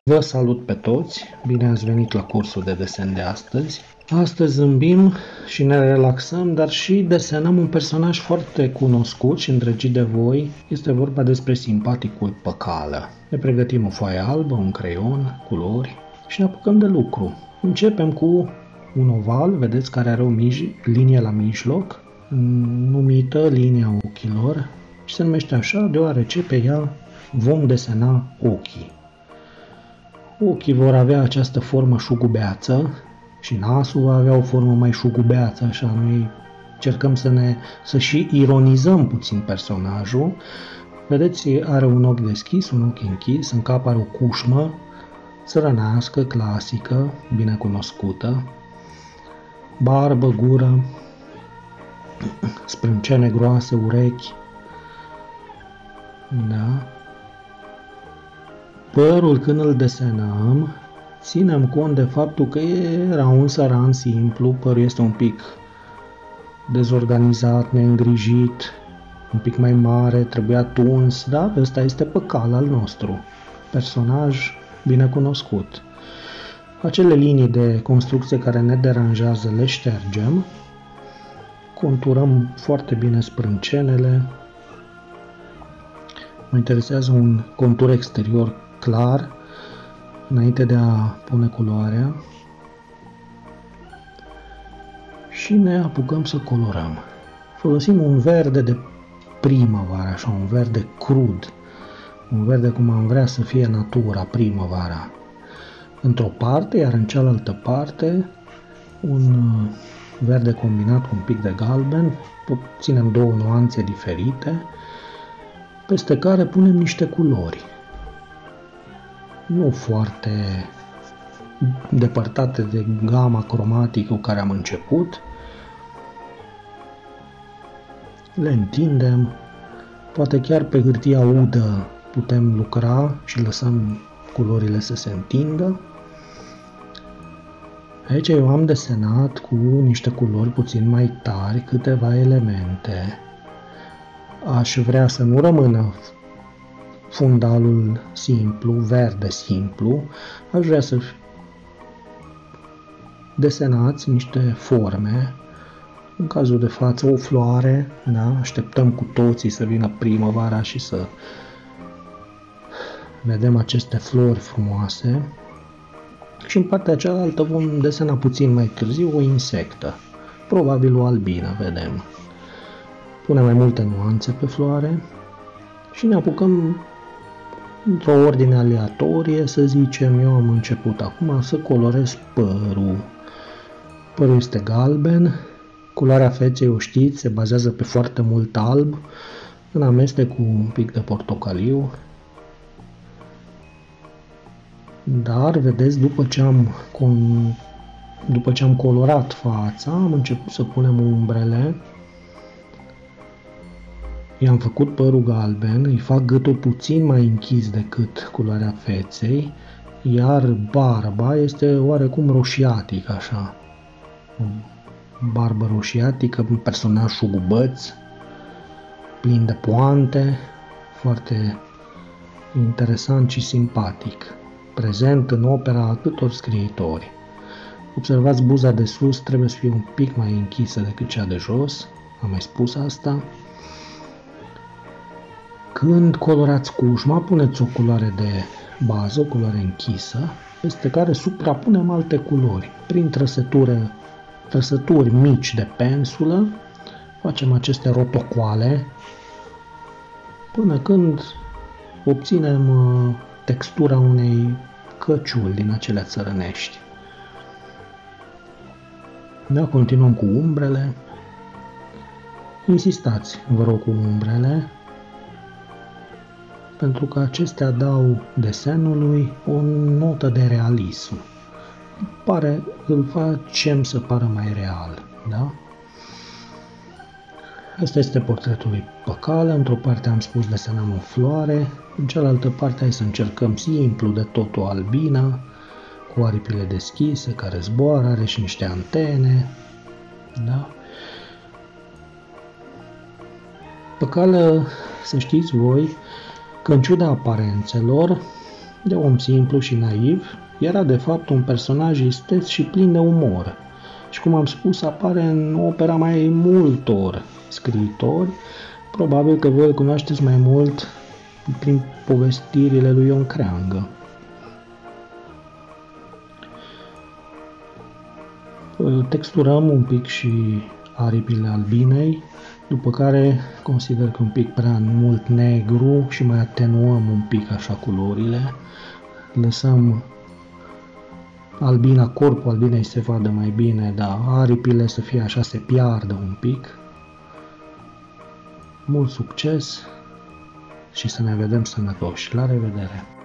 Vă salut pe toți, bine ați venit la cursul de desen de astăzi. Astăzi zâmbim și ne relaxăm, dar și desenăm un personaj foarte cunoscut și îndrăgit de voi. Este vorba despre simpaticul Păcală. Ne pregătim o foaie albă, un creion, culori și ne apucăm de lucru. Începem cu un oval, vedeți, care are o linie la mijloc, numită linia ochilor și se numește așa deoarece pe ea vom desena ochii. Ochii vor avea această formă șugubeață și nasul va avea o formă mai șugubeață, așa. Noi încercăm să și ironizăm puțin personajul. Vedeți, are un ochi deschis, un ochi închis, în cap are o cușmă țărănească, clasică, bine cunoscută, barbă, gură, sprâncene groase, urechi, da? Părul, când îl desenăm, ținem cont de faptul că era un săran simplu, părul este un pic dezorganizat, neîngrijit, un pic mai mare, trebuia tuns, da? Ăsta este Păcal al nostru, personaj bine cunoscut. Acele linii de construcție care ne deranjează le ștergem, conturăm foarte bine sprâncenele. Mă interesează un contur exterior clar înainte de a pune culoarea și ne apucăm să colorăm. Folosim un verde de primăvară, așa, un verde crud, un verde cum am vrea să fie natura, primăvara, într-o parte, iar în cealaltă parte un verde combinat cu un pic de galben, ținem două nuanțe diferite, peste care punem niște culori, nu foarte depărtate de gama cromatică cu care am început. Le întindem, poate chiar pe hârtia udă putem lucra și lăsăm culorile să se întindă. Aici eu am desenat cu niște culori puțin mai tari câteva elemente. Aș vrea să nu rămână fundalul simplu, verde simplu, aș vrea să desenați niște forme, în cazul de față o floare, da? Așteptăm cu toții să vină primăvara și să vedem aceste flori frumoase și în partea cealaltă vom desena puțin mai târziu o insectă, probabil o albină, vedem. Punem mai multe nuanțe pe floare și ne apucăm într-o ordine aleatorie, să zicem. Eu am început acum să colorez părul. Părul este galben, culoarea feței, o știți, se bazează pe foarte mult alb, în amestec cu un pic de portocaliu. Dar, vedeți, după ce am colorat fața, am început să punem umbrele. I-am făcut părul galben, îi fac gâtul puțin mai închis decât culoarea feței, iar barba este oarecum roșiatică, așa. O barbă roșiatică, un personaj șugubăț, plin de poante, foarte interesant și simpatic, prezent în opera atâtor scriitori. Observați, buza de sus trebuie să fie un pic mai închisă decât cea de jos, am mai spus asta. Când colorați cușma, puneți o culoare de bază, o culoare închisă, peste care suprapunem alte culori. Prin trăsături mici de pensulă, facem aceste rotocoale până când obținem textura unei căciuli din acelea țărănești. Da, continuăm cu umbrele. Insistați, vă rog, cu umbrele, pentru că acestea dau desenului o notă de realism. Îl facem să pară mai real, da? Asta este portretul lui Păcală. Într-o parte am spus desenăm o floare, în cealaltă parte hai să încercăm simplu de tot o albină, cu aripile deschise, care zboară, are și niște antene, da? Păcală, să știți voi, că în ciuda aparențelor, de om simplu și naiv, era de fapt un personaj isteț și plin de umor. Și cum am spus, apare în opera mai multor scriitori. Probabil că voi îl cunoașteți mai mult prin povestirile lui Ion Creangă. Texturăm un pic și aripile albinei, după care consider că un pic prea mult negru și mai atenuăm un pic așa culorile. Lăsăm albina, corpul albinei se vadă mai bine, dar aripile să fie așa, se piardă un pic. Mult succes și să ne vedem sănătoși! La revedere!